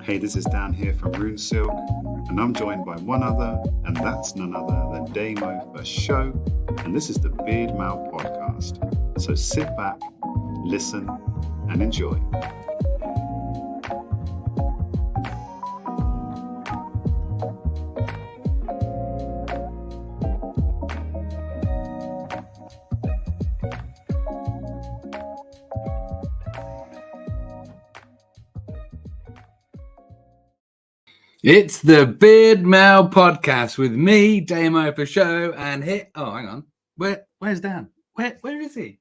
Hey, this is Dan here from Rune Silk, and I'm joined by one other, and that's none other than Damo for show, and this is the Beardmail podcast. So sit back, listen, and enjoy. It's the Beardmail podcast with me, Damo for show, and hit. Oh, hang on. Where's Dan? Where is he?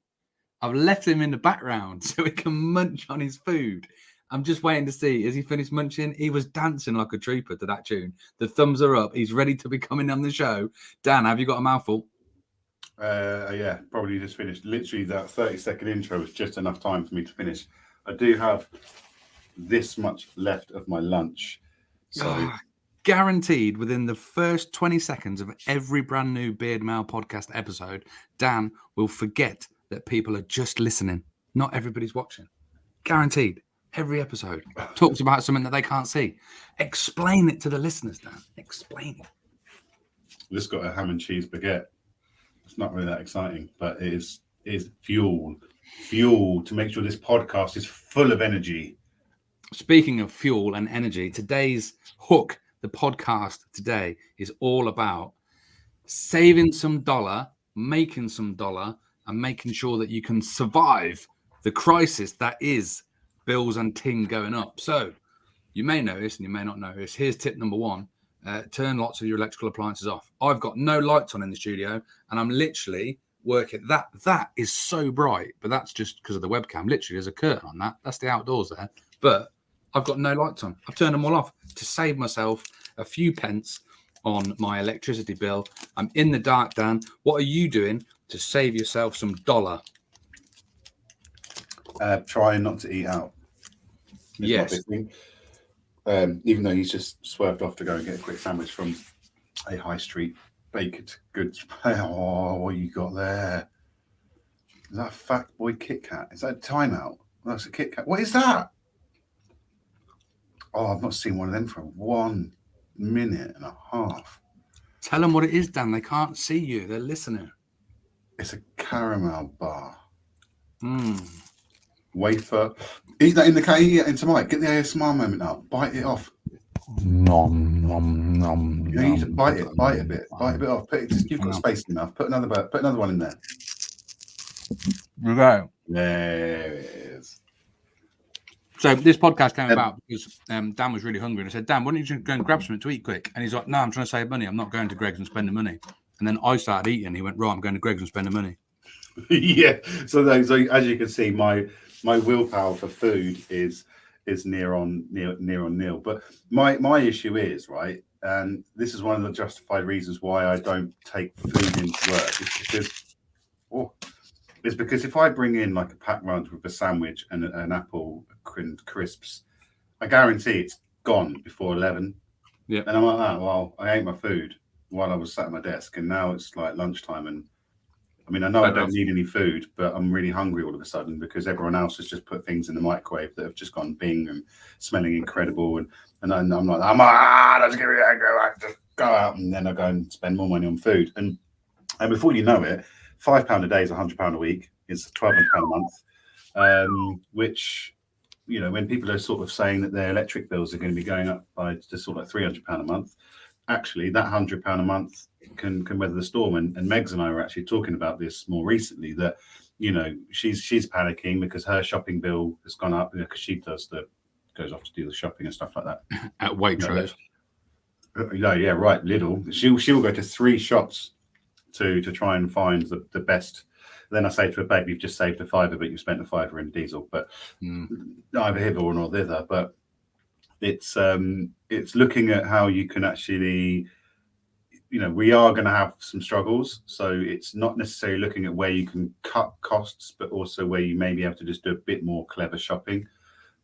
I've left him in the background so he can munch on his food. I'm just waiting to see. Has he finished munching? He was dancing like a trooper to that tune. The thumbs are up. He's ready to be coming on the show. Dan, have you got a mouthful? Yeah, probably just finished. Literally, that 30-second intro was just enough time for me to finish. I do have this much left of my lunch. So guaranteed within the first 20 seconds of every brand new Beardmail podcast episode, Dan will forget that people are just listening. Not everybody's watching. Guaranteed. Every episode talks about something that they can't see. Explain it to the listeners, Dan. Explain it. This got a ham and cheese baguette. It's not really that exciting, but it is fuel to make sure this podcast is full of energy. Speaking of fuel and energy, today's hook, the podcast today, is all about saving some dollar, making some dollar, and making sure that you can survive the crisis that is bills and ting going up. So you may notice and you may not notice. Here's tip number one. Turn lots of your electrical appliances off. I've got no lights on in the studio and I'm literally working. That is so bright, but that's just because of the webcam. Literally, there's a curtain on that. That's the outdoors there. But I've got no lights on. I've turned them all off to save myself a few pence on my electricity bill. I'm in the dark, Dan. What are you doing to save yourself some dollar? Trying not to eat out. Yes. Even though he's just swerved off to go and get a quick sandwich from a high street baked goods. Oh, what you got there? Is that a Fat Boy Kit Kat? Is that a timeout? That's a Kit Kat. What is that? Oh, I've not seen one of them for 1 minute and a half. Tell them what it is, Dan. They can't see you. They're listening. It's a caramel bar. Mm. Wafer. Eat that in the cat. Eat it into Mike. Get the ASMR moment out. Bite it off. Nom nom nom. You need to bite it. Bite a bit. Bite a bit off. You've got space enough. Put another one in there. You go. There it is. So this podcast came about because Dan was really hungry and I said, Dan, why don't you just go and grab something to eat quick? And he's like, no, I'm trying to save money. I'm not going to Greggs and spending money. And then I started eating. He went, right, I'm going to Greggs and spending money. Yeah. So as you can see, my willpower for food is near on nil. But my issue is, right, and this is one of the justified reasons why I don't take food into work. It's because if I bring in like a packed lunch with a sandwich and an apple and crisps, I guarantee it's gone before 11. Yeah. And I'm like, well, I ate my food while I was sat at my desk, and now it's like lunchtime, and I mean, I know I don't need any food, but I'm really hungry all of a sudden because everyone else has just put things in the microwave that have just gone bing and smelling incredible, and I'm like, let's give it a go. I just go out, and then I go and spend more money on food, and before you know it, £5 a day is £100 a week. It's £1,200 a month, which, you know, when people are sort of saying that their electric bills are going to be going up by just sort of like £300 a month, actually that £100 a month can weather the storm. And Megs and I were actually talking about this more recently, that, you know, she's panicking because her shopping bill has gone up because she goes off to do the shopping and stuff like that At Waitrose. Yeah, right. Lidl. She will go to 3 shops to try and find the best. Then I say to her, babe, you've just saved a £5, but you've spent a £5 in diesel. But neither hither nor thither. But it's looking at how you can actually, you know, we are going to have some struggles. So it's not necessarily looking at where you can cut costs, but also where you may be able to just do a bit more clever shopping.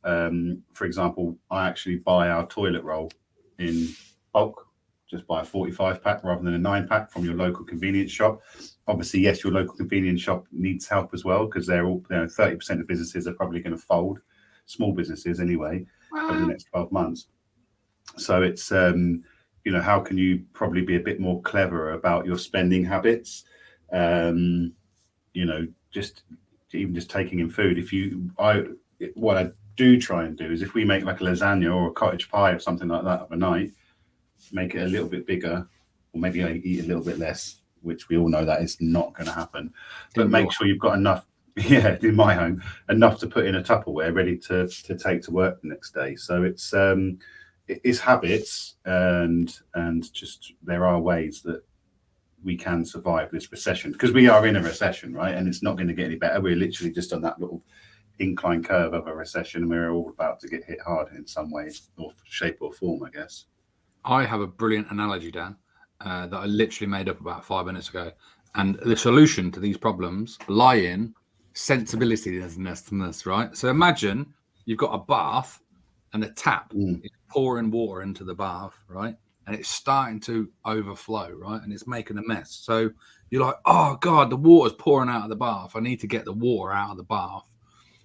For example, I actually buy our toilet roll in bulk. Just buy a 45 pack rather than a 9 pack from your local convenience shop. Obviously, yes, your local convenience shop needs help as well because they're all, 30% of businesses are probably going to fold, small businesses anyway. over the next 12 months. So it's, how can you probably be a bit more clever about your spending habits? Just taking in food. What I do try and do is, if we make like a lasagna or a cottage pie or something like that overnight, make it a little bit bigger, or maybe I eat a little bit less, which we all know that is not going to happen. But make sure you've got enough, in my home, enough to put in a Tupperware ready to take to work the next day. So it's habits, and just there are ways that we can survive this recession, because we are in a recession, right? And it's not going to get any better. We're literally just on that little incline curve of a recession, and we're all about to get hit hard in some way or shape or form, I guess. I have a brilliant analogy, Dan, that I literally made up about 5 minutes ago. And the solution to these problems lie in sensibility-ness, right? So imagine you've got a bath and the tap is pouring water into the bath, right? And it's starting to overflow, right? And it's making a mess. So you're like, oh God, the water's pouring out of the bath. I need to get the water out of the bath.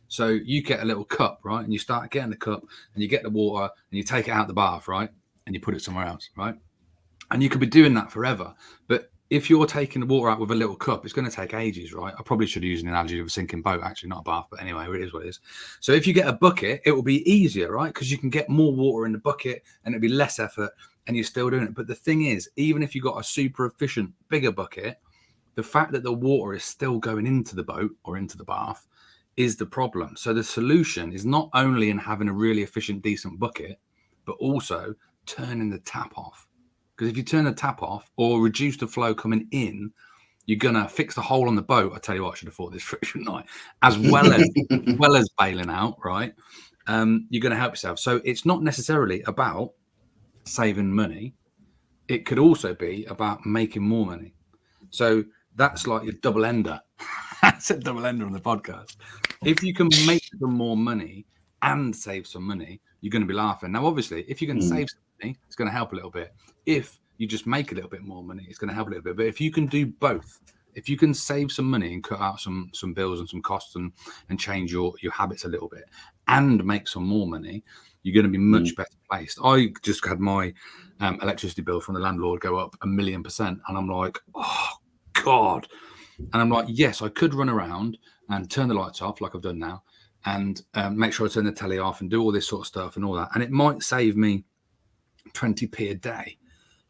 So you get a little cup, right? And you start getting the cup and you get the water and you take it out of the bath, right? And you put it somewhere else, right? And you could be doing that forever. But if you're taking the water out with a little cup, it's going to take ages, right? I probably should use an analogy of a sinking boat, actually, not a bath, but anyway, it is what it is. So if you get a bucket, it will be easier, right? Because you can get more water in the bucket and it'll be less effort and you're still doing it. But the thing is, even if you've got a super efficient, bigger bucket, the fact that the water is still going into the boat or into the bath is the problem. So the solution is not only in having a really efficient, decent bucket, but also turning the tap off. Because if you turn the tap off or reduce the flow coming in, you're gonna fix the hole on the boat. I tell you what, I should have thought this through, shouldn't I? As well as bailing out, right? You're gonna help yourself. So it's not necessarily about saving money. It could also be about making more money. So that's like your double ender. I said double ender on the podcast. If you can make some more money and save some money, you're going to be laughing. Now, obviously, if you can save some money, it's going to help a little bit. If you just make a little bit more money, it's going to help a little bit. But if you can do both, if you can save some money and cut out some bills and some costs and change your habits a little bit and make some more money, you're going to be much better placed. I just had my electricity bill from the landlord go up 1,000,000%. And I'm like, oh, God. And I'm like, yes, I could run around and turn the lights off like I've done now and make sure I turn the telly off and do all this sort of stuff and all that. And it might save me 20p a day,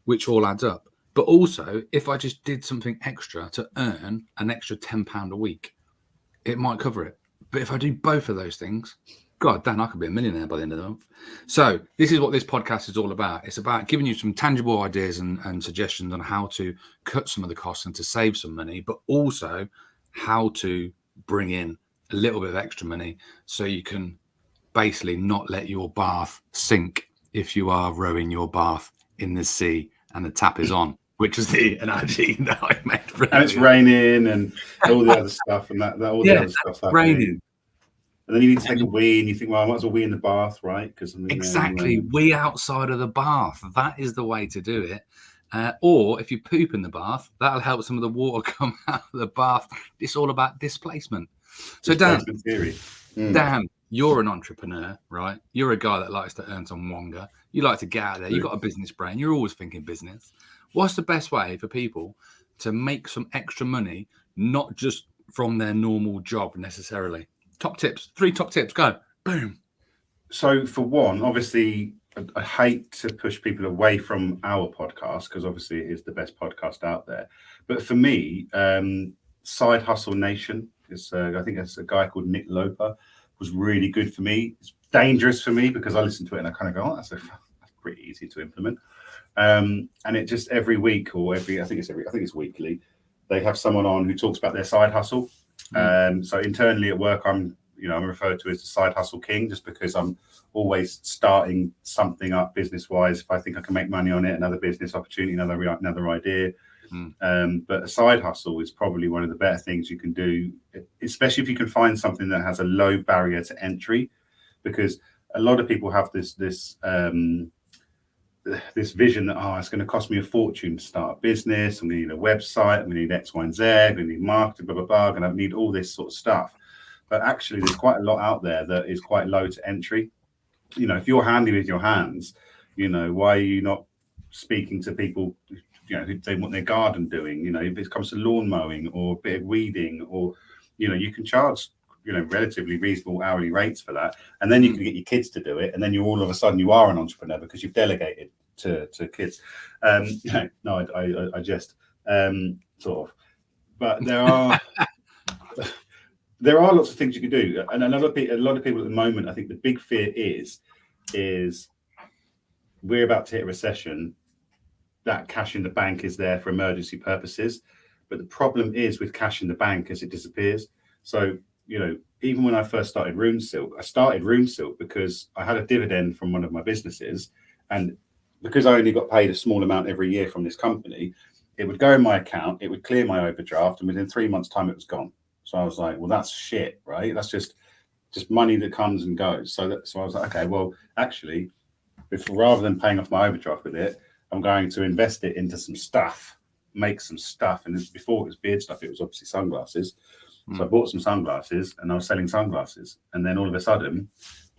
which all adds up. But also, if I just did something extra to earn an extra £10 a week, it might cover it. But if I do both of those things, God, Dan, I could be a millionaire by the end of the month. So this is what this podcast is all about. It's about giving you some tangible ideas and suggestions on how to cut some of the costs and to save some money, but also how to bring in a little bit of extra money so you can basically not let your bath sink if you are rowing your bath in the sea and the tap is on, which is the analogy that I made. And it's raining and all the other stuff and that all the other stuff's raining. And then you need to take a wee, and you think, well, I might as well wee in the bath, right? Because exactly, wee outside of the bath. That is the way to do it. Or if you poop in the bath, that'll help some of the water come out of the bath. It's all about displacement. So Dan, you're an entrepreneur, right? You're a guy that likes to earn some wonga. You like to get out there. You've got a business brain. You're always thinking business. What's the best way for people to make some extra money, not just from their normal job necessarily? Top tips, 3 top tips, go. Boom. So for one, obviously, I hate to push people away from our podcast because obviously it is the best podcast out there. But for me, Side Hustle Nation is, I think it's a guy called Nick Loper, was really good for me. It's dangerous for me because I listen to it and I kind of go, oh, that's pretty easy to implement. And it just every week or I think it's weekly, they have someone on who talks about their side hustle. So internally at work, I'm referred to as the side hustle king, just because I'm always starting something up business wise. If I think I can make money on it, another business opportunity, another idea. But a side hustle is probably one of the better things you can do, especially if you can find something that has a low barrier to entry, because a lot of people have this vision that, it's going to cost me a fortune to start a business. I'm going to need a website. I'm going to need X, Y, and Z. I'm going to need marketing, blah, blah, blah. I'm going to need all this sort of stuff. But actually, there's quite a lot out there that is quite low to entry. you know, if you're handy with your hands, you know, why are you not speaking to people, you know, who they want their garden doing? You know, if it comes to lawn mowing or a bit of weeding, or, you know, you can charge, you know, relatively reasonable hourly rates for that, and then you can get your kids to do it, and then you all of a sudden you are an entrepreneur because you've delegated to kids. You know, no, I just sort of, but there are. There are lots of things you can do, and a lot of people at the moment, I think the big fear is we're about to hit a recession. That cash in the bank is there for emergency purposes, but the problem is with cash in the bank as it disappears. So, you know, even when I first started RuneSilk, I started RuneSilk because I had a dividend from one of my businesses, and because I only got paid a small amount every year from this company, it would go in my account, it would clear my overdraft, and within 3 months' time, it was gone. So I was like, well, that's shit, right? That's just money that comes and goes. So I was like, okay, well, actually, rather than paying off my overdraft with it, I'm going to invest it into some stuff, make some stuff. And before it was beard stuff, it was obviously sunglasses. So I bought some sunglasses and I was selling sunglasses. And then all of a sudden,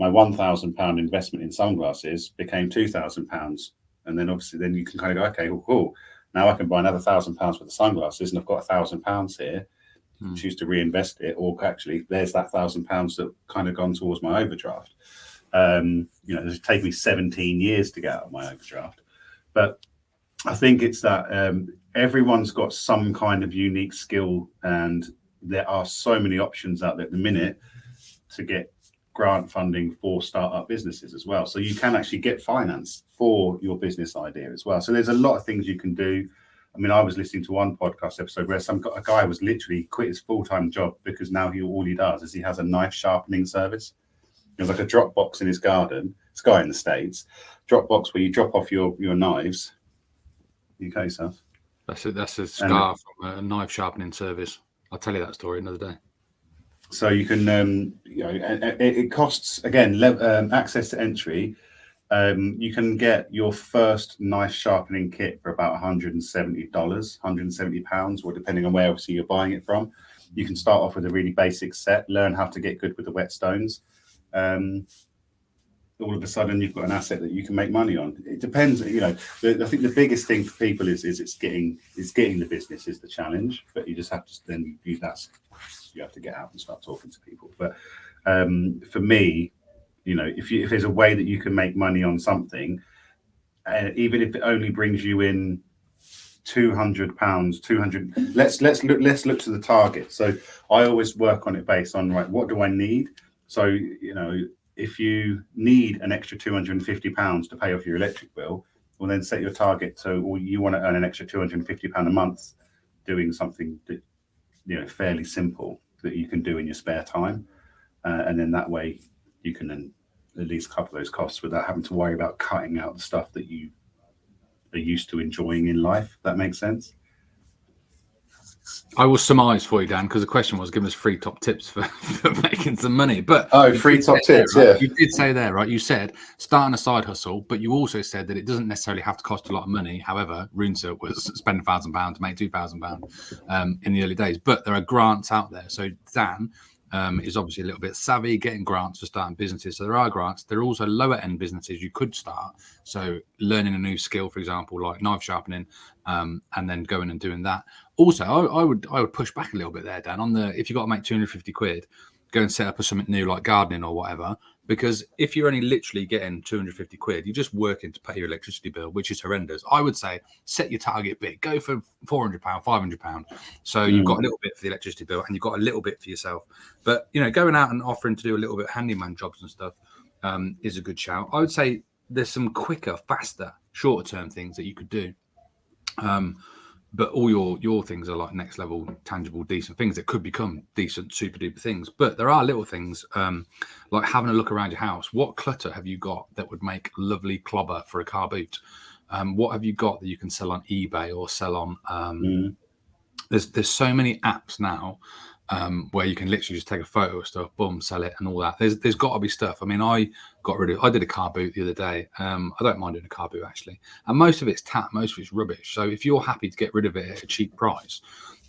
my £1,000 investment in sunglasses became £2,000. And then obviously then you can kind of go, okay, well, cool. Now I can buy another £1,000 worth of sunglasses and I've got £1,000 here. Choose to reinvest it, or actually there's that £1,000 that kind of gone towards my overdraft. You know, it's taken me 17 years to get out of my overdraft, but I think it's that everyone's got some kind of unique skill, and there are so many options out there at the minute to get grant funding for startup businesses as well. So you can actually get finance for your business idea as well. So there's a lot of things you can do. I mean, I was listening to one podcast episode where a guy was literally quit his full-time job because now all he does is he has a knife sharpening service. There's like a drop box in his garden. This guy in the States, drop box where you drop off your knives. Okay, sir. That's a scar from a knife sharpening service. I'll tell you that story another day. So you can, you know, it costs, again, access to entry. You can get your first knife sharpening kit for about $170, £170, or depending on where obviously you're buying it from. You can start off with a really basic set, learn how to get good with the whetstones. All of a sudden you've got an asset that you can make money on. It depends, you know. I think the biggest thing for people is getting the business is the challenge, but you just have to then use that. You have to get out and start talking to people. But for me, you know, if there's a way that you can make money on something, even if it only brings you in £200, 200, let's look to the target. So I always work on it based on, right, what do I need? So, you know, if you need an extra £250 to pay off your electric bill, well, then set your target to, or you want to earn an extra £250 a month doing something that, you know, fairly simple that you can do in your spare time, and then that way you can then at least cover those costs without having to worry about cutting out the stuff that you are used to enjoying in life. If that makes sense. I will surmise for you, Dan, because the question was give us 3 top tips for making some money. But 3 top tips, there, right? Yeah. You did say there, right? You said starting a side hustle, but you also said that it doesn't necessarily have to cost a lot of money. However, RuneSilk was spending £1,000 to make £2,000 in the early days. But there are grants out there. So Dan is obviously a little bit savvy getting grants for starting businesses. So there are grants. There are also lower end businesses you could start. So learning a new skill, for example, like knife sharpening, and then going and doing that. Also, I would push back a little bit there, Dan, on the, if you've got to make 250 quid, go and set up something new like gardening or whatever. Because if you're only literally getting 250 quid, you're just working to pay your electricity bill, which is horrendous. I would say set your target big, go for £400, £500. So you've got a little bit for the electricity bill and you've got a little bit for yourself. But, you know, going out and offering to do a little bit of handyman jobs and stuff is a good shout. I would say there's some quicker, faster, shorter term things that you could do. But all your things are like next level, tangible, decent things that could become decent, super duper things. But there are little things like having a look around your house. What clutter have you got that would make lovely clobber for a car boot? What have you got that you can sell on eBay or sell on? There's so many apps now where you can literally just take a photo of stuff, boom, sell it and all that. There's got to be stuff. I mean, I did a car boot the other day. I don't mind doing a car boot actually. And most of it's tap, most of it's rubbish. So if you're happy to get rid of it at a cheap price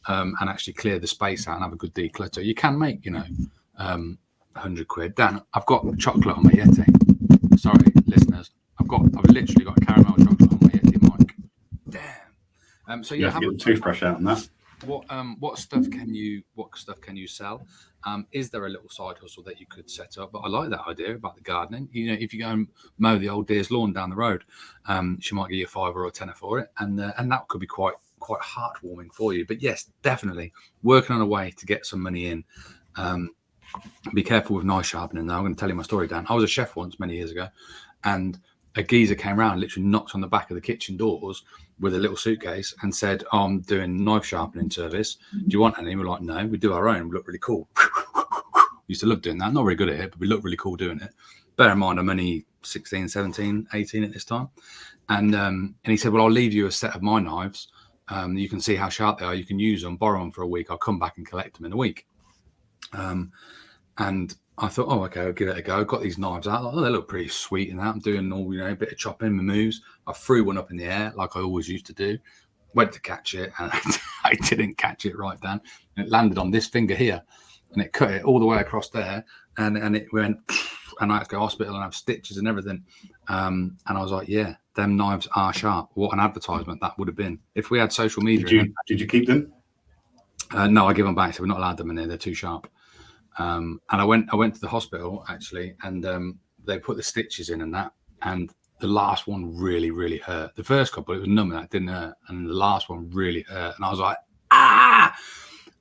and actually clear the space out and have a good declutter, you can make, 100 quid. Dan, I've got chocolate on my Yeti. Sorry, listeners. I've literally got caramel chocolate on my Yeti mic. Damn. So you have to get the toothbrush out on that. What stuff can you sell? Is there a little side hustle that you could set up? But I like that idea about the gardening. If you go and mow the old deer's lawn down the road, she might give you a $5 or a $10 for it, and that could be quite heartwarming for you. But yes, definitely working on a way to get some money in. Be careful with knife sharpening. Now I'm going to tell you my story, Dan. I was a chef once many years ago, and a geezer came around, literally knocked on the back of the kitchen doors with a little suitcase and said, I'm doing knife sharpening service. Do you want any? We're like, no, we do our own. We look really cool. Used to love doing that. Not very good at it, but we look really cool doing it. Bear in mind, I'm only 16, 17, 18 at this time. And he said, well, I'll leave you a set of my knives. You can see how sharp they are. You can use them, borrow them for a week. I'll come back and collect them in a week. And I thought, oh, okay, I'll give it a go. Got these knives out. Oh, they look pretty sweet and that. I'm doing all, a bit of chopping, my moves. I threw one up in the air like I always used to do. Went to catch it, and I didn't catch it right, Dan. And it landed on this finger here, and it cut it all the way across there. And it went, and I had to go to hospital and have stitches and everything. And I was like, yeah, them knives are sharp. What an advertisement that would have been if we had social media. Did you keep them? No, I give them back. So we're not allowed them in there. They're too sharp. And I went to the hospital actually, and they put the stitches in and that, and the last one really, really hurt. The first couple, it was numb and that didn't hurt, and the last one really hurt. And I was like, ah!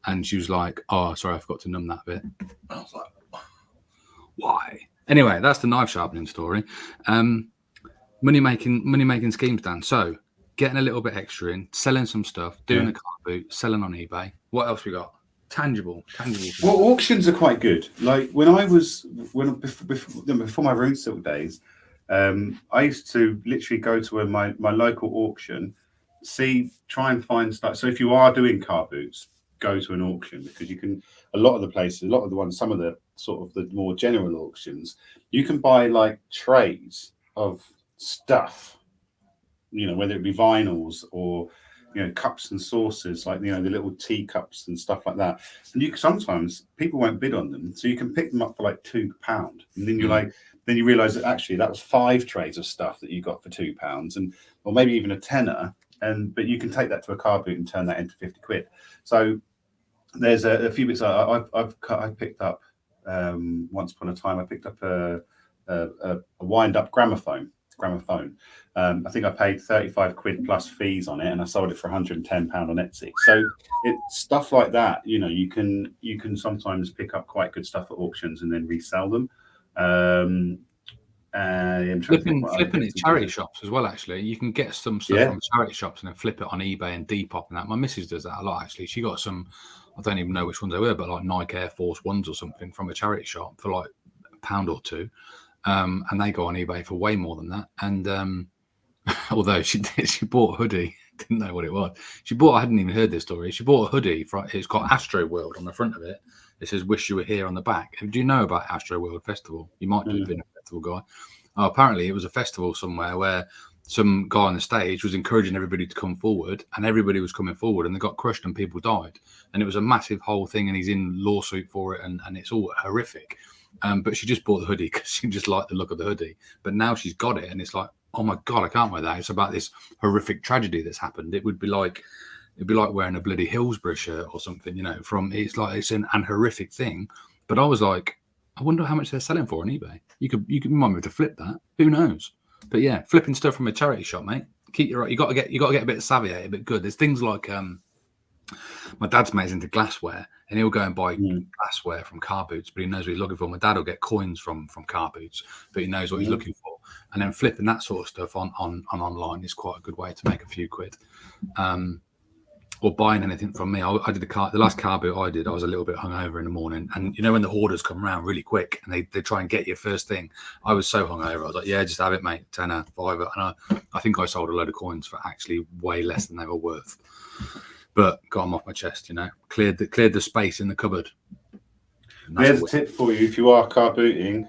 And she was like, oh, sorry, I forgot to numb that bit. And I was like, why? Anyway, that's the knife sharpening story. Money making schemes, Dan. So getting a little bit extra in, selling some stuff, doing a car boot, selling on eBay. What else we got? Tangible. Well, auctions are quite good. Like before my road silk days, I used to literally go to my local auction, try and find stuff. So if you are doing car boots, go to an auction, because you can. A lot of the places, some of the sort of the more general auctions, you can buy like trays of stuff. Whether it be vinyls or cups and saucers, like the little tea cups and stuff like that. And sometimes people won't bid on them, so you can pick them up for like £2, and then then you realise that actually that was 5 trays of stuff that you got for £2, or maybe even a tenner. But you can take that to a car boot and turn that into 50 quid. So there's a few bits I picked up. Once upon a time, I picked up a wind-up gramophone. I think I paid 35 quid plus fees on it, and I sold it for £110 on Etsy. So it's stuff like that. You can sometimes pick up quite good stuff at auctions and then resell them. Flipping at charity shops as well. Actually, you can get some stuff from charity shops and then flip it on eBay and Depop and that. My missus does that a lot. Actually, she got some. I don't even know which ones they were, but like Nike Air Force Ones or something from a charity shop for like £1 or £2. And they go on eBay for way more than that. And although she bought a hoodie, didn't know what it was. I hadn't even heard this story. She bought a hoodie. It's got Astro World on the front of it. It says "Wish you were here" on the back. Do you know about Astro World Festival? You might have been a festival guy. Apparently, it was a festival somewhere where some guy on the stage was encouraging everybody to come forward, and everybody was coming forward, and they got crushed and people died. And it was a massive whole thing, and he's in lawsuit for it, and it's all horrific. But she just bought the hoodie because she just liked the look of the hoodie. But now she's got it, and it's like, oh my God, I can't wear that. It's about this horrific tragedy that's happened. It'd be like wearing a bloody Hillsborough shirt or something, it's an horrific thing. But I was like, I wonder how much they're selling for on eBay. You might be able to flip that. Who knows? But yeah, flipping stuff from a charity shop, mate. You got to get a bit savvy at it, a bit good. There's things like my dad's mate's into glassware, and he'll go and buy glassware from car boots, but he knows what he's looking for. My dad will get coins from car boots, but he knows what he's looking for. And then flipping that sort of stuff on online is quite a good way to make a few quid. Or buying anything from me. I did the last car boot I did, I was a little bit hungover in the morning. And when the orders come around really quick and they try and get you first thing, I was so hungover. I was like, yeah, just have it, mate. £10, £5. And I think I sold a load of coins for actually way less than they were worth. But got them off my chest, cleared the space in the cupboard. There's a tip for you if you are car booting.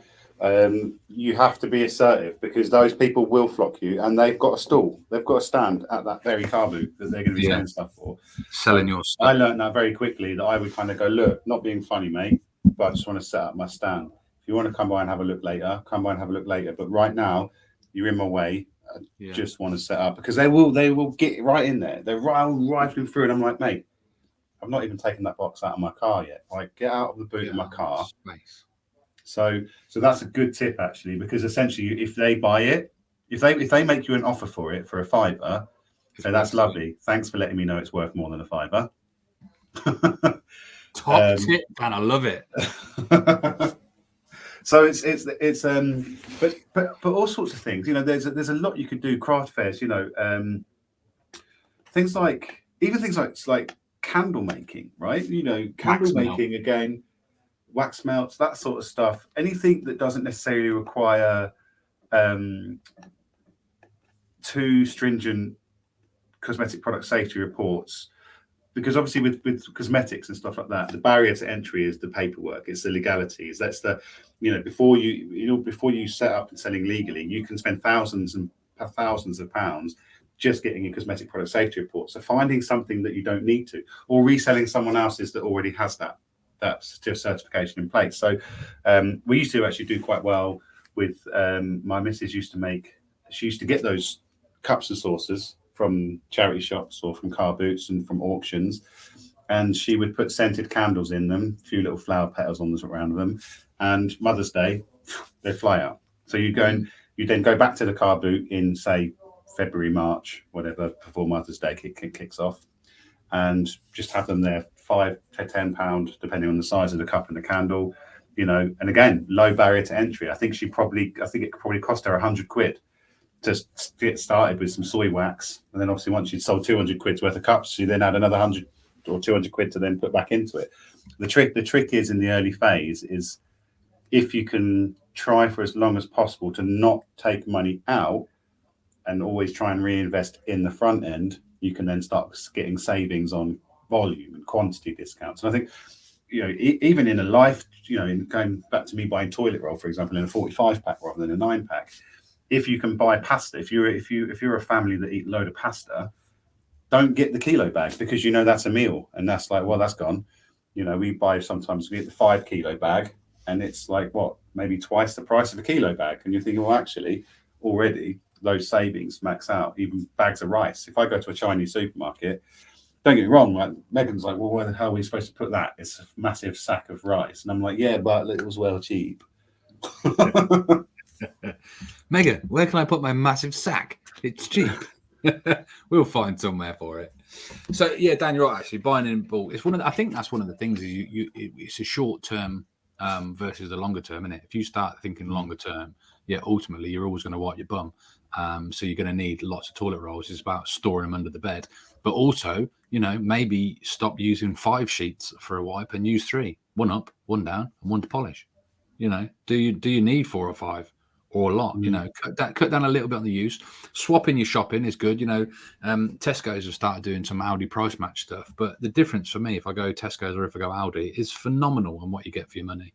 You have to be assertive, because those people will flock you, and they've got a stall. They've got a stand at that very car boot that they're going to be selling stuff for. Selling your stuff. I learned that very quickly, that I would kind of go, look, not being funny, mate, but I just want to set up my stand. If you want to come by and have a look later, come by and have a look later. But right now, you're in my way. I just want to set up because they will get right in there. They're rifling through, and I'm like, mate, I've not even taken that box out of my car yet. Like, get out of the boot of my car. Space. So that's a good tip actually, because essentially, if they buy it, if they make you an offer for it for a £5, so that's lovely. Thanks for letting me know it's worth more than a £5. Top tip, and I love it. So it's but all sorts of things. You know, there's a lot you could do. Craft fairs. You know, things like candle making, right? You know, candle making again, wax melts, that sort of stuff. Anything that doesn't necessarily require too stringent cosmetic product safety reports. Because obviously with cosmetics and stuff like that, the barrier to entry is the paperwork, it's the legalities. That's the, you know, before you set up and selling legally, you can spend thousands of pounds just getting a cosmetic product safety report. So finding something that you don't need to, or reselling someone else's that already has that certification in place. So we used to actually do quite well with my missus used to get those cups and saucers from charity shops or from car boots and from auctions, and she would put scented candles in them, a few little flower petals on around them, and Mother's Day they fly out. So you then go back to the car boot in say February, March, whatever, before Mother's Day kicks off, and just have them there, £5 to £10 depending on the size of the cup and the candle, you know. And again, low barrier to entry. I think it probably cost her £100 to get started with some soy wax, and then obviously once you'd sold 200 quid's worth of cups, you then had another 100 or 200 quid to then put back into it. The trick is in the early phase is if you can try for as long as possible to not take money out and always try and reinvest in the front end, you can then start getting savings on volume and quantity discounts. And I think, you know, even in a life, you know, in going back to me buying toilet roll, for example, in a 45 pack rather than a 9-pack. If you can buy pasta, if you're a family that eat a load of pasta, don't get the kilo bag, because you know that's a meal, and that's like, well, that's gone. You know, we get the 5 kilo bag, and it's like what, maybe twice the price of a kilo bag, and you're thinking, well, actually, already those savings max out. Even bags of rice. If I go to a Chinese supermarket, don't get me wrong, like Megan's like, well, where the hell are we supposed to put that? It's a massive sack of rice, and I'm like, yeah, but it was well cheap. Megan, where can I put my massive sack? It's cheap. We'll find somewhere for it. So yeah, Dan, you're right. Actually, buying in bulk, I think that's one of the things is it's a short term versus a longer term, isn't it? If you start thinking longer term, yeah, ultimately you're always going to wipe your bum. So you're going to need lots of toilet rolls. It's about storing them under the bed, but also, you know, maybe stop using 5 sheets for a wipe and use 3, 1 up, 1 down, and 1 to polish. You know, do you need 4 or 5? Or a lot, you know, cut down a little bit on the use. Swapping your shopping is good. You know, Tesco's have started doing some Aldi price match stuff, but the difference for me, if I go Tesco's or if I go Aldi, is phenomenal on what you get for your money.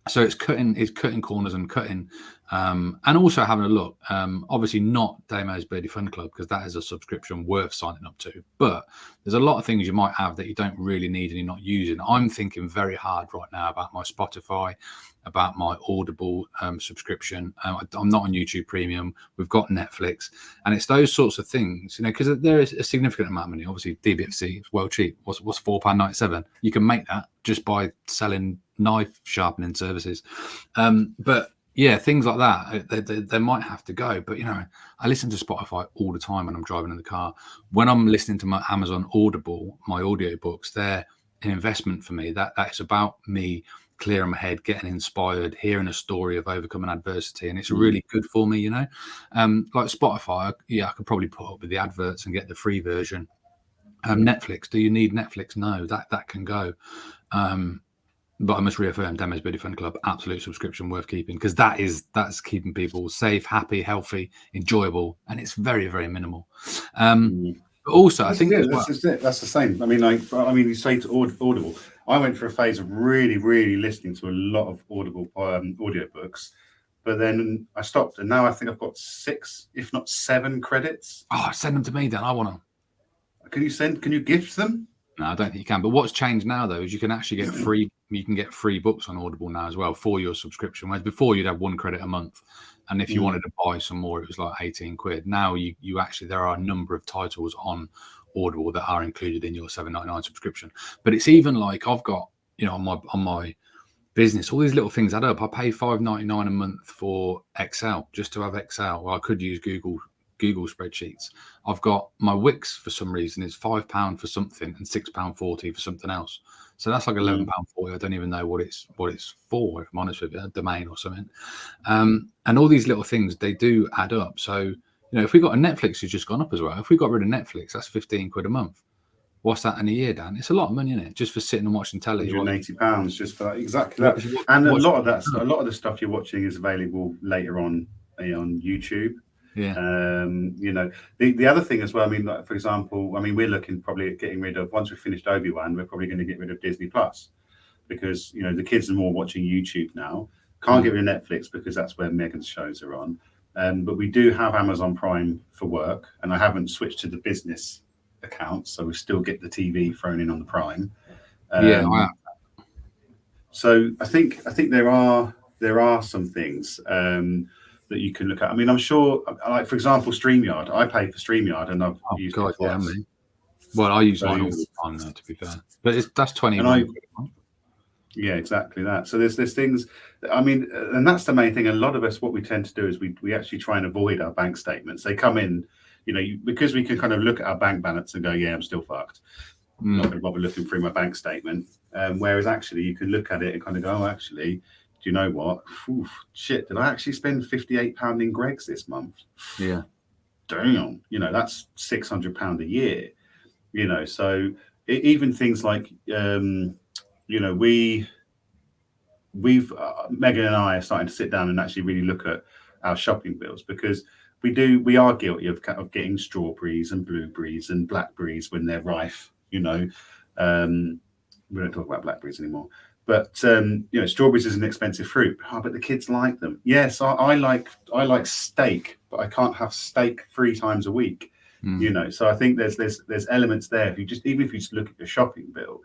So it's cutting corners and cutting, and also having a look. Obviously not Damo's Beardy Fun Club, because that is a subscription worth signing up to. But there's a lot of things you might have that you don't really need and you're not using. I'm thinking very hard right now about my Spotify, about my Audible subscription. I'm not on YouTube Premium. We've got Netflix, and it's those sorts of things, you know, because there is a significant amount of money. Obviously, DBFC is well cheap. What's £4.97? You can make that just by selling knife sharpening services. But yeah, things like that, they might have to go. But, you know, I listen to Spotify all the time when I'm driving in the car. When I'm listening to my Amazon Audible, my audiobooks, they're an investment for me. That is about me clearing my head, getting inspired, hearing a story of overcoming adversity, and it's really good for me, you know. Like Spotify, I could probably put up with the adverts and get the free version. Netflix, do you need Netflix? No, that can go. But I must reaffirm, Damo's Beardy Fun Club, absolute subscription worth keeping, because that's keeping people safe, happy, healthy, enjoyable, and it's very, very minimal. But also, I think that's the same. I mean, you say to Audible. I went for a phase of really, really listening to a lot of Audible audiobooks, but then I stopped, and now I think I've got 6, if not 7 credits. Oh, send them to me, Dan. I want them. Can you gift them? No, I don't think you can. But what's changed now though is you can actually get free. You can get free books on Audible now as well for your subscription. Whereas before you'd have £1 a month, and if you wanted to buy some more, it was like 18 quid. Now you actually there are a number of titles on Audible that are included in your $7.99 subscription. But it's even like I've got on my business, all these little things add up. I pay $5.99 a month for Excel just to have Excel. Well, I could use Google spreadsheets. I've got my Wix for some reason is £5 for something and £6.40 for something else. So that's like £11.40. I don't even know what it's for, if I'm honest with you, a domain or something. And all these little things, they do add up. So, if we got a Netflix who's just gone up as well, if we got rid of Netflix, that's 15 quid a month. What's that in a year, Dan? It's a lot of money, isn't it? Just for sitting and watching telly. £180 just for that. Exactly that. And a lot of the stuff you're watching is available later on YouTube. Yeah. The other thing as well, I mean, like, for example, we're looking probably at getting rid of, once we've finished Obi-Wan, we're probably going to get rid of Disney Plus, because the kids are more watching YouTube now. Can't get rid of Netflix because that's where Megan's shows are on. But we do have Amazon Prime for work, and I haven't switched to the business account, so we still get the TV thrown in on the Prime. So I think there are some things that you can look at. I'm sure, like for example, StreamYard. I pay for StreamYard, and I've used it twice. Well, I use mine all the time now, to be fair. But that's 20. Yeah, exactly that. So there's things. And that's the main thing. A lot of us, what we tend to do is we actually try and avoid our bank statements. They come in, because we can kind of look at our bank balance and go, yeah, I'm still fucked. I'm not going to bother looking through my bank statement. Whereas actually, you can look at it and kind of go, oh, actually, do you know what? Oof, shit, did I actually spend £58 in Greggs this month? Yeah. Damn. That's £600 a year. So even things like, we've Megan and I are starting to sit down and actually really look at our shopping bills, because we are guilty of getting strawberries and blueberries and blackberries when they're rife. We don't talk about blackberries anymore, but strawberries is an expensive fruit. But the kids like them. Yes, I like steak, but I can't have steak 3 times a week. So I think there's elements there. If you just look at your shopping bill,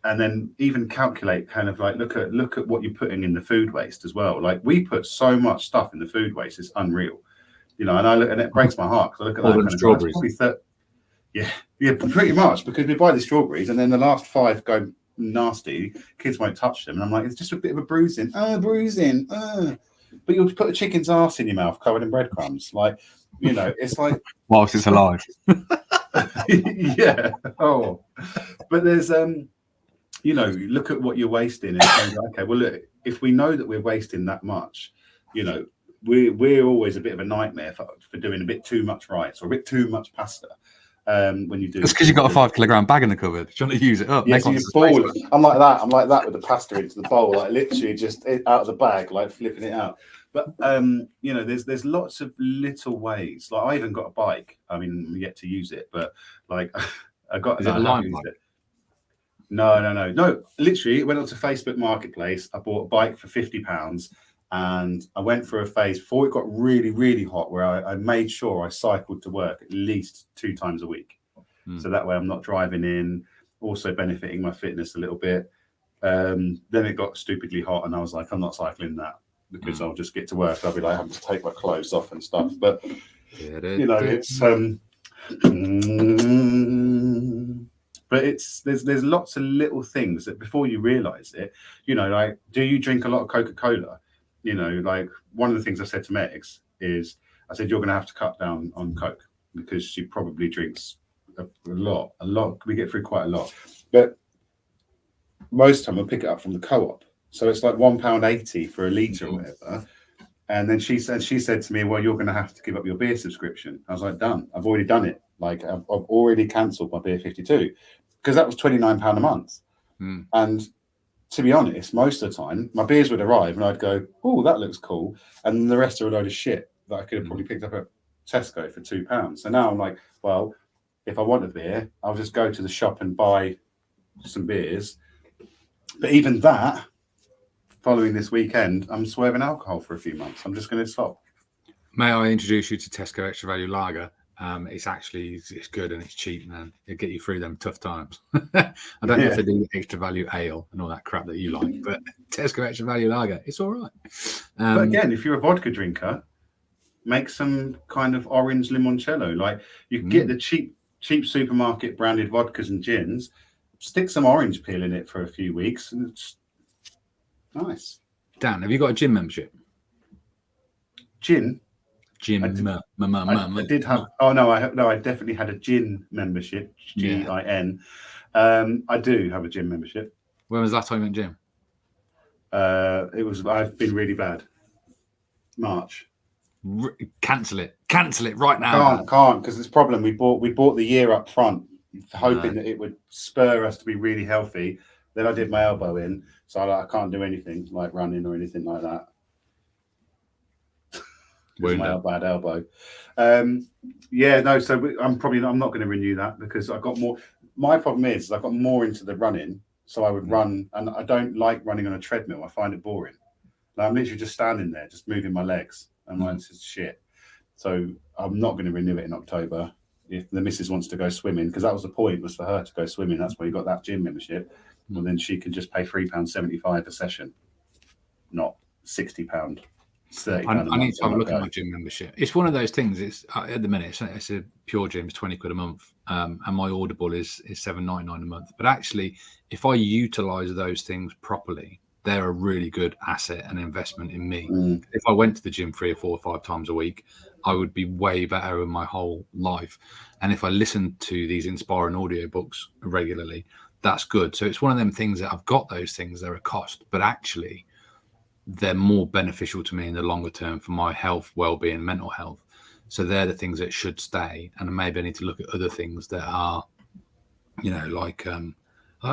and then even calculate, kind of like look at what you're putting in the food waste as well. Like, we put so much stuff in the food waste, it's unreal. And I look, and it breaks my heart, because I look at that kind of strawberries. Yeah, pretty much, because we buy the strawberries and then the last 5 go nasty. Kids won't touch them, and I'm like, it's just a bit of a bruising. But you'll put a chicken's ass in your mouth covered in breadcrumbs. Like, it's like whilst it's alive. Yeah. Oh, but there's look at what you're wasting and say, okay, well, look, if we know that we're wasting that much, we're always a bit of a nightmare for doing a bit too much rice or a bit too much pasta. When you do, it's because you've got a 5 kilogram bag in the cupboard. Do you want to use it up? Yeah, so you ball it. I'm like that with the pasta into the bowl, like literally just out of the bag, like flipping it out. But there's lots of little ways. Like, I even got a bike. We yet to use it, but like I got. Is it a line bike? No. Literally, it went onto Facebook Marketplace. I bought a bike for £50, and I went through a phase before it got really, really hot, where I made sure I cycled to work at least 2 times a week. So that way I'm not driving in, also benefiting my fitness a little bit. Then it got stupidly hot, and I was like, I'm not cycling that, because I'll just get to work. I'll be like having to take my clothes off and stuff. But it's but there's lots of little things that before you realize it, like, do you drink a lot of Coca-Cola? Like, one of the things I said to Megs is, I said, you're going to have to cut down on Coke, because she probably drinks a lot. We get through quite a lot, but most of the time we'll pick it up from the co-op. So it's like £1.80 for a litre or whatever. And then she said to me, well, you're going to have to give up your beer subscription. I was like, done. I've already done it. Like, I've already cancelled my Beer 52, because that was £29 a month. And to be honest, most of the time my beers would arrive and I'd go, oh, that looks cool. And the rest are a load of shit that I could have probably picked up at Tesco for £2. So now I'm like, well, if I want a beer, I'll just go to the shop and buy some beers. But even that, following this weekend, I'm swerving alcohol for a few months. I'm just going to stop. May I introduce you to Tesco Extra Value Lager? It's good and it's cheap, man. It'll get you through them tough times. I don't know if they do extra value ale and all that crap that you like, but Tesco extra value lager, it's all right. But again, if you're a vodka drinker, make some kind of orange limoncello. Like you get the cheap supermarket branded vodkas and gins, stick some orange peel in it for a few weeks, and it's nice. Dan, have you got a gym membership? Gin. Gym. I did have. Oh no, I definitely had a gin membership. GIN. I do have a gym membership. When was the last time you went gym? I've been really bad. March. Cancel it right now. Can't because it's a problem. We bought the year up front, hoping that it would spur us to be really healthy. Then I did my elbow in, so I can't do anything like running or anything like that. My bad elbow. So I'm not going to renew that because I got more. My problem is I got more into the running, so I would run, and I don't like running on a treadmill. I find it boring. Like, I'm literally just standing there, just moving my legs, and it's just shit. So I'm not going to renew it in October. If the missus wants to go swimming, because that was the point, was for her to go swimming. That's why you got that gym membership. Well, then she can just pay £3.75 a session, not £60. I need to have a look at my gym membership. It's one of those things. It's at the minute it's a pure gym, it's £20 a month, and my Audible is $7.99 a month. But actually, if I utilize those things properly, they're a really good asset and investment in me. If I went to the gym 3 or 4 or 5 times a week, I would be way better in my whole life. And if I listen to these inspiring audiobooks regularly, that's good. So it's one of them things that I've got those things, they're a cost, but actually they're more beneficial to me in the longer term for my health, well-being, mental health. So they're the things that should stay. And maybe I need to look at other things that are, like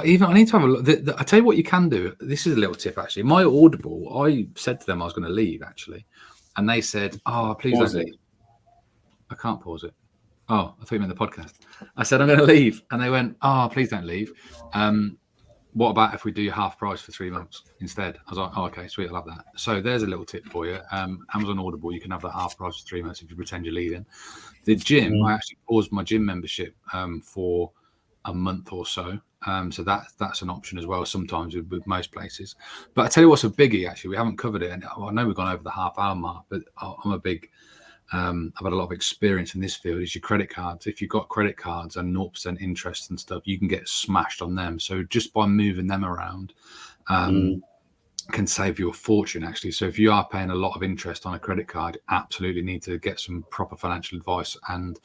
even I need to have a look. I tell you what you can do. This is a little tip, actually. My Audible, I said to them I was going to leave, actually. And they said, please don't leave. I can't pause it. Oh, I thought you meant the podcast. I said, I'm going to leave. And they went, please don't leave. What about if we do half price for 3 months instead? I was like, okay, sweet, I'll have that. So there's a little tip for you. Amazon Audible, you can have that half price for 3 months if you pretend you're leaving. The gym, I actually paused my gym membership for a month or so. So that's an option as well, sometimes with most places. But I tell you what's a biggie, actually, we haven't covered it. And I know we've gone over the half-hour mark, but I'm a big... I've had a lot of experience in this field, is your credit cards. If you've got credit cards and 0% interest and stuff, you can get smashed on them. So just by moving them around can save you a fortune, actually. So if you are paying a lot of interest on a credit card, absolutely need to get some proper financial advice and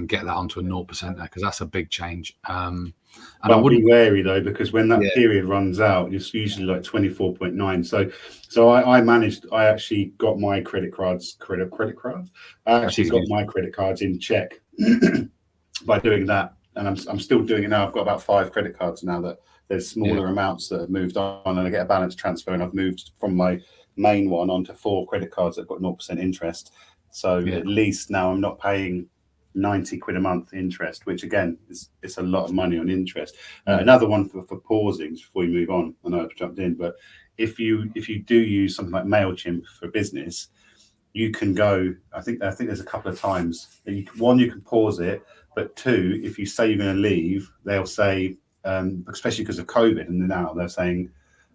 get that onto a 0% there, because that's a big change. And I wouldn't be wary though, because when that period runs out, it's usually like 24.9. So I actually got my credit cards. I actually got my credit cards in check by doing that, and I'm still doing it now. I've got about 5 credit cards now that there's smaller amounts that have moved on, and I get a balance transfer, and I've moved from my main one onto 4 credit cards that got 0% interest. So at least now I'm not paying £90 a month interest, which again it's a lot of money on interest. Another one for pausings before you move on. I know I've jumped in, but if you do use something like MailChimp for business, you can go. I think there's a couple of times that you can pause it, but 2, if you say you're going to leave, they'll say, especially because of COVID, and now they're saying,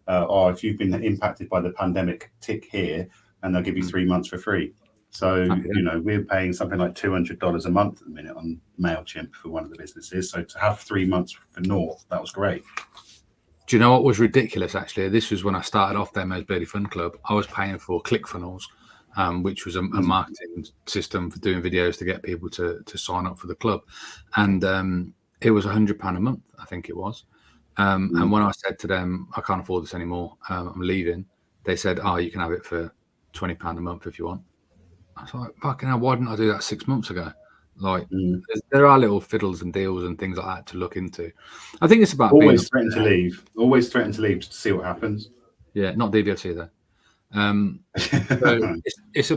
if you've been impacted by the pandemic, tick here, and they'll give you 3 months for free. So, we're paying something like $200 a month at the minute on MailChimp for one of the businesses. So to have 3 months for naught, that was great. Do you know what was ridiculous, actually? This was when I started off Damo's Birdie Fun Club. I was paying for ClickFunnels, which was a marketing system for doing videos to get people to sign up for the club. And it was £100 a month, I think it was. And when I said to them, I can't afford this anymore, I'm leaving, they said, you can have it for £20 a month if you want. I was like, fucking hell, why didn't I do that 6 months ago? Like, there are little fiddles and deals and things like that to look into. I think it's about always threaten to leave. Always threaten to leave to see what happens. Yeah, not DVFC though. So it's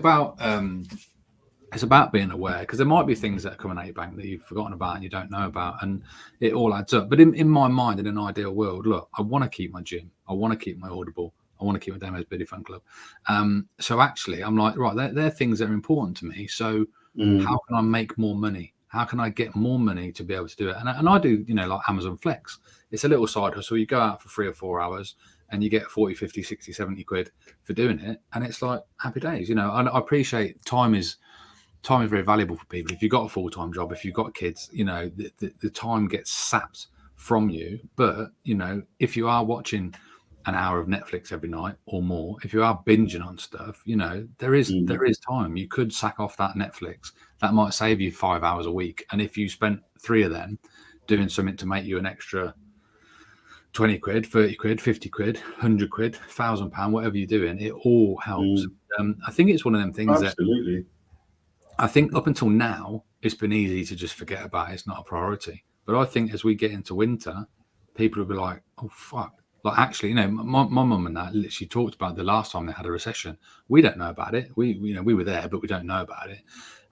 about being aware, because there might be things that are coming out your bank that you've forgotten about and you don't know about, and it all adds up. But in my mind, in an ideal world, look, I want to keep my gym, I want to keep my Audible, I want to keep my Damo's Birdie Fun Club. So actually, I'm like, right, they're things that are important to me. So How can I make more money? How can I get more money to be able to do it? And I do, like Amazon Flex. It's a little side hustle. You go out for 3 or 4 hours and you get 40, 50, 60, 70 quid for doing it. And it's like happy days. I appreciate time is very valuable for people. If you've got a full-time job, if you've got kids, the time gets sapped from you. But, if you are watching an hour of Netflix every night or more, if you are binging on stuff, there is time. You could sack off that Netflix. That might save you 5 hours a week. And if you spent 3 of them doing something to make you an extra 20 quid, 30 quid, 50 quid, 100 quid, £1,000, whatever you're doing, it all helps. I think it's one of them things Absolutely. I think up until now, it's been easy to just forget about it. It's not a priority. But I think as we get into winter, people will be like, oh, fuck. Like, actually, my mum and that literally talked about the last time they had a recession. We don't know about it. We were there, but we don't know about it.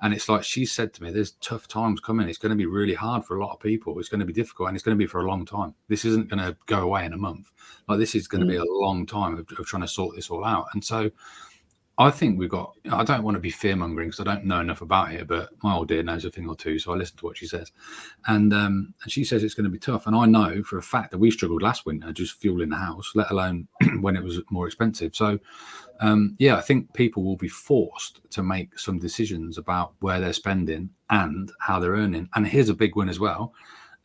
And it's like she said to me, there's tough times coming. It's going to be really hard for a lot of people. It's going to be difficult, and it's going to be for a long time. This isn't going to go away in a month. Like, this is going to be a long time of trying to sort this all out. And so I think I don't want to be fear-mongering because I don't know enough about it, but my old dear knows a thing or two, so I listen to what she says. And she says it's going to be tough. And I know for a fact that we struggled last winter just fueling the house, let alone when it was more expensive. So, I think people will be forced to make some decisions about where they're spending and how they're earning. And here's a big one as well.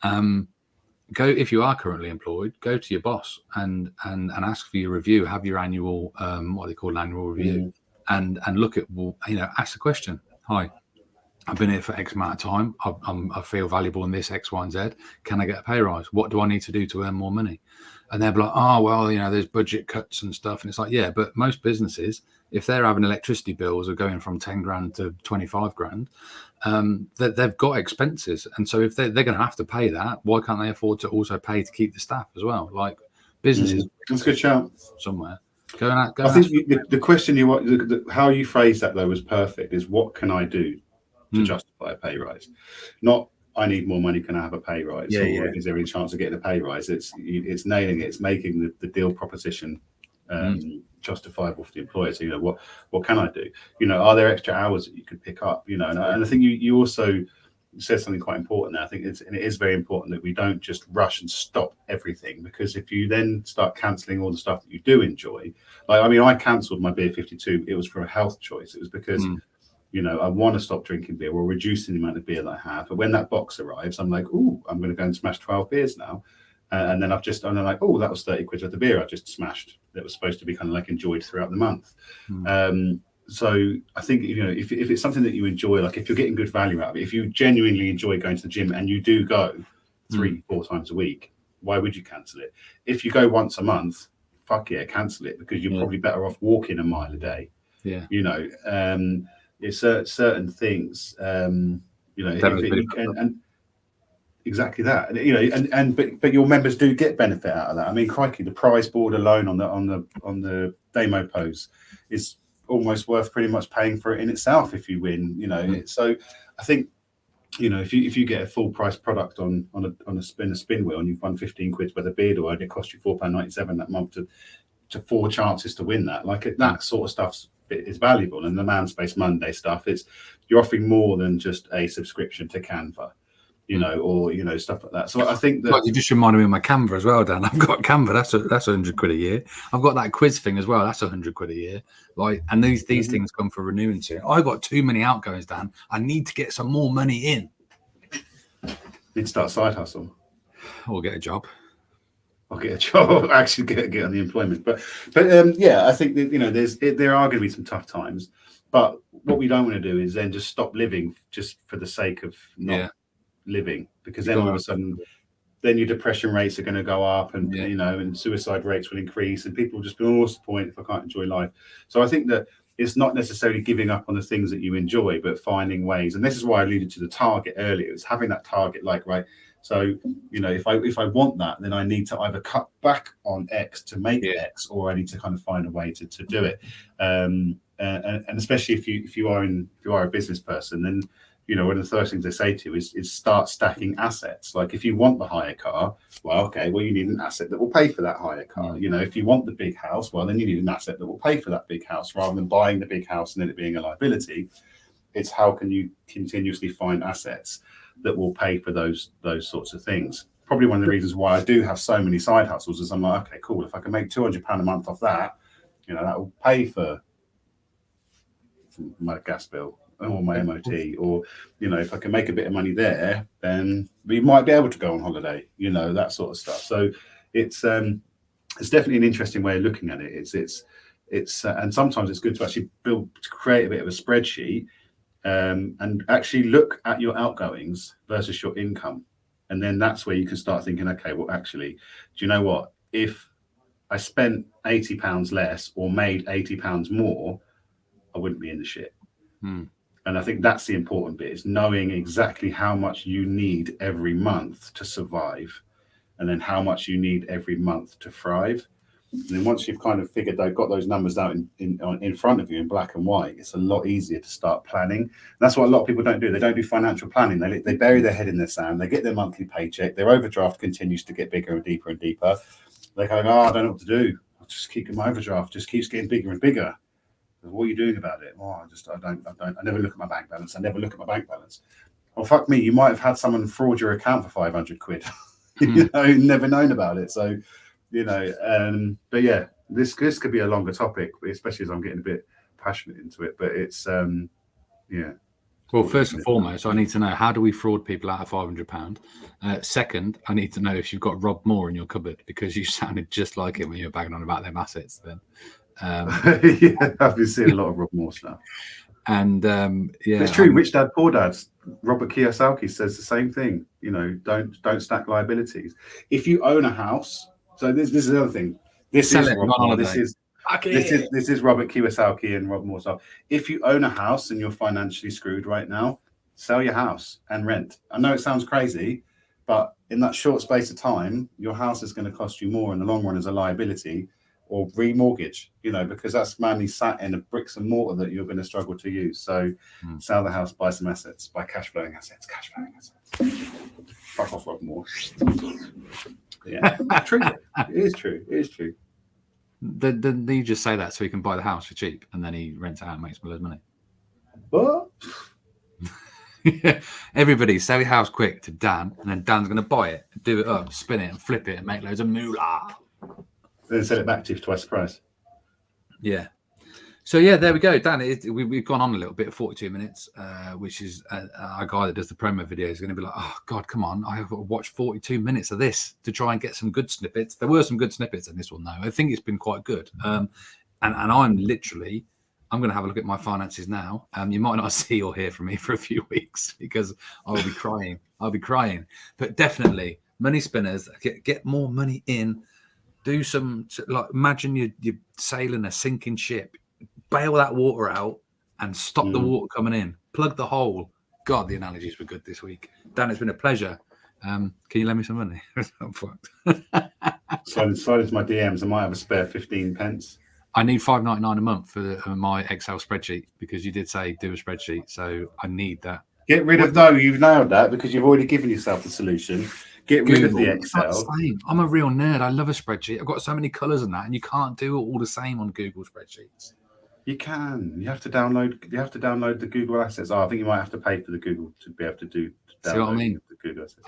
If you are currently employed, go to your boss and ask for your review, have your annual, what they call an annual review. And look at, ask the question. Hi, I've been here for X amount of time. I feel valuable in this X, Y, and Z. Can I get a pay rise? What do I need to do to earn more money? And they'll be like, oh, well, there's budget cuts and stuff. And it's like, yeah, but most businesses, if they're having electricity bills are going from 10 grand to 25 grand, they've got expenses. And so if they're going to have to pay that, why can't they afford to also pay to keep the staff as well? Like, businesses. That's a good shout. Somewhere. I think the question how you phrase that though was perfect. Is what can I do to justify a pay rise? Not I need more money. Can I have a pay rise? Is there any chance of getting a pay rise? It's nailing it. It's making the deal proposition justifiable for the employer. So what can I do? Are there extra hours that you could pick up? And I think you also said something quite important there. I think it is very important that we don't just rush and stop everything, because if you then start cancelling all the stuff that you do enjoy, I cancelled my beer 52. It was for a health choice. It was because I want to stop drinking beer or reducing the amount of beer that I have. But when that box arrives, I'm like, oh, I'm going to go and smash 12 beers now. And then I'm like, oh, that was 30 quid worth of beer I just smashed. That was supposed to be kind of like enjoyed throughout the month. So I think, if it's something that you enjoy, like if you're getting good value out of it, if you genuinely enjoy going to the gym and you do go 3-4 times a week, why would you cancel it? If you go once a month, fuck yeah, cancel it, because you're probably better off walking a mile a day. Yeah. It's certain things, and exactly that, but your members do get benefit out of that. I mean, crikey, the prize board alone on the Damo pose is almost worth pretty much paying for it in itself if you win. So I think if you get a full price product on a spin wheel and you've won 15 quid worth of beard oil, and it cost you £4.97 that month to 4 chances to win that, that sort of stuff is valuable. And the Manspace Monday stuff, you're offering more than just a subscription to Canva, or stuff like that. So I think that you just reminded me of my Canva as well, Dan. I've got Canva. That's 100 quid a year. I've got that quiz thing as well. That's 100 quid a year. And these things come for renewing soon. I've got too many outgoings, Dan. I need to get some more money in. Need to start a side hustle, or get a job. I'll get a job. Actually, get on the employment. But I think that there are going to be some tough times. But what we don't want to do is then just stop living just for the sake of not living, because then all of a sudden, then your depression rates are going to go up, and and suicide rates will increase, and people will just be, what's the point if I can't enjoy life? So I think that it's not necessarily giving up on the things that you enjoy, but finding ways. And this is why I alluded to the target earlier. It's having that target, right. So, if I want that, then I need to either cut back on X to make X, or I need to kind of find a way to do it. And especially if you are a business person, then, one of the first things they say to you is start stacking assets. Like if you want the hire car, you need an asset that will pay for that hire car. If you want the big house, then you need an asset that will pay for that big house, rather than buying the big house and then it being a liability. It's how can you continuously find assets that will pay for those sorts of things. Probably one of the reasons why I do have so many side hustles is I'm like, okay, cool. If I can make £200 a month off that, that will pay for my gas bill or my MOT, or if I can make a bit of money there, then we might be able to go on holiday, that sort of stuff. So it's definitely an interesting way of looking at it. It's and sometimes it's good to actually create a bit of a spreadsheet, and actually look at your outgoings versus your income. And then that's where you can start thinking, okay, well, actually, do you know what? If I spent £80 less or made £80 more, I wouldn't be in the shit. And I think that's the important bit, is knowing exactly how much you need every month to survive, and then how much you need every month to thrive. And then once you've kind of figured they've got those numbers out in front of you in black and white, it's a lot easier to start planning. And that's what a lot of people don't do. They don't do financial planning. They bury their head in the sand. They get their monthly paycheck. Their overdraft continues to get bigger and deeper and deeper. They go, I don't know what to do. I'll just keep my overdraft. Just keeps getting bigger and bigger. What are you doing about it? I never look at my bank balance. I never look at my bank balance. Well, fuck me. You might have had someone fraud your account for 500 quid. Never known about it. So, but yeah, this could be a longer topic, especially as I'm getting a bit passionate into it. But it's, yeah. Well, first and foremost, I need to know, how do we fraud people out of £500? Second, I need to know if you've got Rob Moore in your cupboard, because you sounded just like him when you were banging on about them assets then. Yeah, I've been seeing a lot of Rob Moore stuff. And it's true. Rich Dad Poor Dad, Robert Kiyosaki says the same thing. Don't stack liabilities. If you own a house, so this is the other thing. This is Robert Kiyosaki and Rob Moore stuff. If you own a house and you're financially screwed right now, sell your house and rent. I know it sounds crazy, but in that short space of time, your house is going to cost you more in the long run as a liability, or remortgage, because that's mainly sat in the bricks and mortar that you're going to struggle to use. So sell the house, buy some assets, buy cash flowing assets. Fuck off, Rob Moore. Yeah, true. It is true. Then you just say that so he can buy the house for cheap, and then he rents it out and makes loads of money. What? Everybody sell your house quick to Dan, and then Dan's going to buy it, do it up, spin it, and flip it, and make loads of moolah. Then sell it back to you for twice the price. Yeah. So yeah, there we go, Dan. We've gone on a little bit, 42 minutes, which is our guy that does the promo video is going to be like, oh God, come on! I have got to watch 42 minutes of this to try and get some good snippets. There were some good snippets in this one, though. I think it's been quite good. And I'm going to have a look at my finances now. You might not see or hear from me for a few weeks because I'll be crying. But definitely, money spinners, get more money in. Do some, like, imagine you're sailing a sinking ship. Bail that water out and stop the water coming in. Plug the hole. God, the analogies were good this week. Dan, it's been a pleasure. Can you lend me some money? I'm fucked. Slide into my DMs. I might have a spare 15 pence. I need $5.99 a month for my Excel spreadsheet, because you did say do a spreadsheet, so I need that. Get rid of you've nailed that, because you've already given yourself the solution. Get rid of the Excel. I'm a real nerd. I love a spreadsheet. I've got so many colors in that, and you can't do it all the same on Google spreadsheets. You can. You have to download the Google Assets. I think you might have to pay for the Google to be able to do. See what I mean? The Google Assets.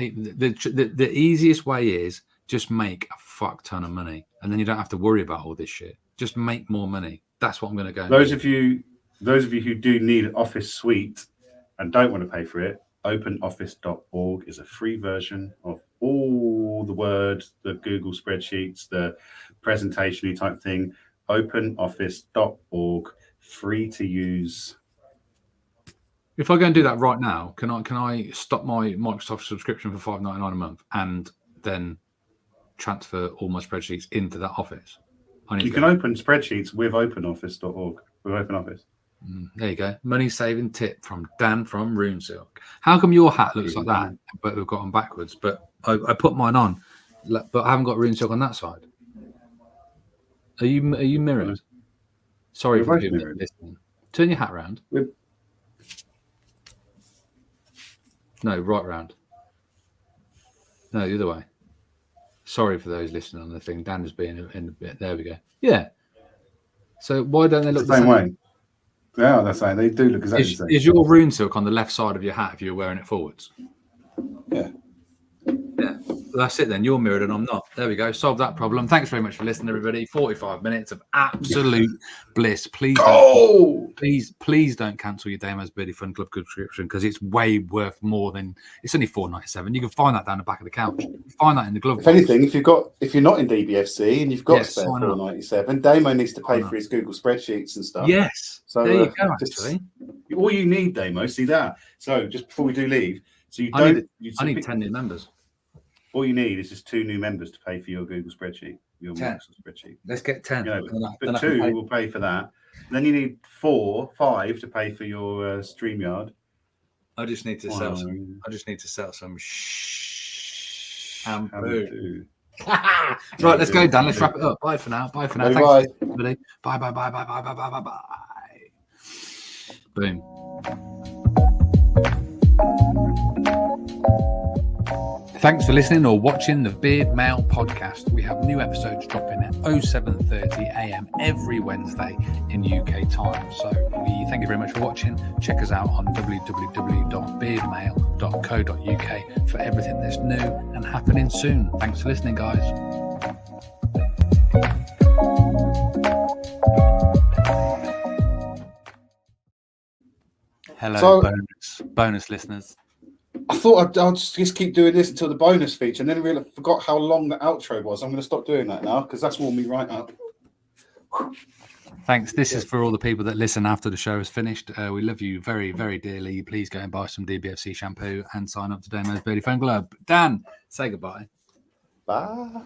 The easiest way is just make a fuck ton of money, and then you don't have to worry about all this shit. Just make more money. That's what I'm going to go. Those of you who do need an Office suite and don't want to pay for it, openoffice.org is a free version of all the Word, the Google spreadsheets, the presentation type thing. openoffice.org, free to use. If I go and do that right now, can I stop my Microsoft subscription for $5.99 a month and then transfer all my spreadsheets into that office? You can open spreadsheets with openoffice.org, with OpenOffice. There you go. Money saving tip from Dan from RuneSilk. How come your hat looks like that, but we've got them backwards? But I put mine on, but I haven't got RuneSilk on that side. Are you mirrored? Sorry for people listening. Turn your hat around. No, right round. No, the other way. Sorry for those listening on the thing. Dan is being in the bit. There we go. Yeah. So why don't they look the same way? Yeah, that's right. They do look exactly the same. Is your rune silk on the left side of your hat if you're wearing it forwards? Yeah. Yeah. That's it then. You're mirrored and I'm not. There we go. Solve that problem. Thanks very much for listening, everybody. 45 minutes of absolute bliss. Please don't cancel your Damo's Beardy Fun Club subscription because it's way worth more than it's only $4.97. You can find that down the back of the couch. Find that in the glove box. If anything, if you're not in DBFC and you've got a spare $4.97, Damo needs to pay for his Google spreadsheets and stuff. Yes. So there you go. Actually, all you need, Damo, see that. So just before we do leave, so I need 10 new members. All you need is just 2 new members to pay for your Google spreadsheet, your 10. Microsoft spreadsheet. Let's get 10. But 2 will pay for that. Then you need 5 to pay for your StreamYard. I just need to sell some. I just need to sell some shampoo. Right, let's go, Dan. Let's wrap it up. Bye for now. Bye for now. Thanks, everybody. Bye. Bye. Boom. Thanks for listening or watching the Beardmail podcast. We have new episodes dropping at 07:30 a.m. every Wednesday in UK time. So we thank you very much for watching. Check us out on www.beardmail.co.uk for everything that's new and happening soon. Thanks for listening, guys. Hello, bonus listeners. I thought I'd just keep doing this until the bonus feature, and then I forgot how long the outro was. I'm going to stop doing that now because that's warmed me right up. Thanks. This is for all the people that listen after the show is finished. We love you very, very dearly. Please go and buy some DBFC shampoo and sign up to Damo's Beardy Fun Club. Dan, say goodbye. Bye.